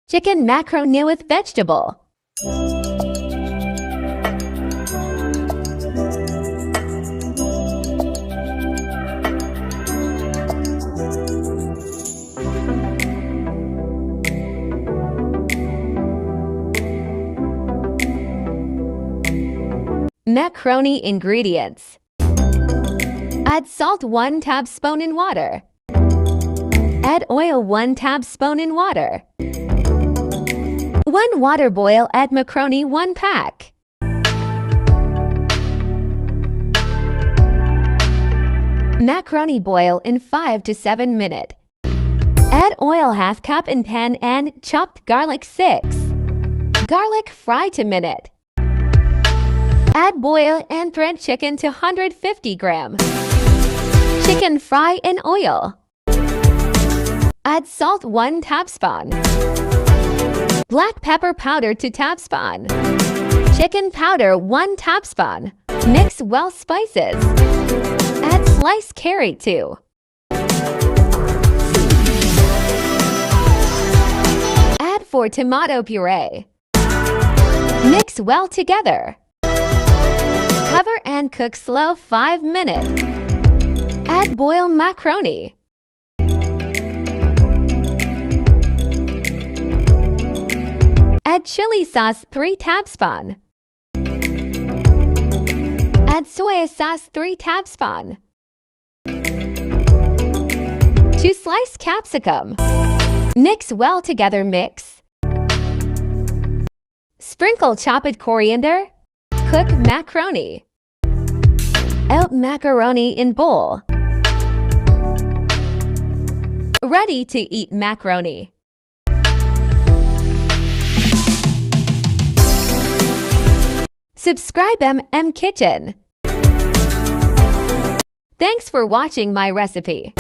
Chicken macaroni with vegetable. Macaroni ingredients. Add salt 1 tablespoon in water. Add oil 1 tablespoon in water. 1 water boil, add macaroni 1 pack. Macaroni boil in 5 to 7 minutes. Add oil 1/2 cup in pan and chopped garlic 6. Garlic fry to minute. Add boil and thread chicken to 150 gram. Chicken fry in oil. Add salt 1 tablespoon. Black pepper powder 2 tablespoon. Chicken powder 1 tablespoon. Mix well spices. Add sliced carrot too. Add 4 tomato puree. Mix well together. Cover and cook slow 5 minutes. Add boiled macaroni. Add chili sauce 3 tablespoon. Add soy sauce 3 tablespoon. 2 sliced capsicum. Mix well together. Mix. Sprinkle chopped coriander. Cook macaroni. Add macaroni in bowl. Ready to eat macaroni. Subscribe MM Kitchen. Thanks for watching my recipe.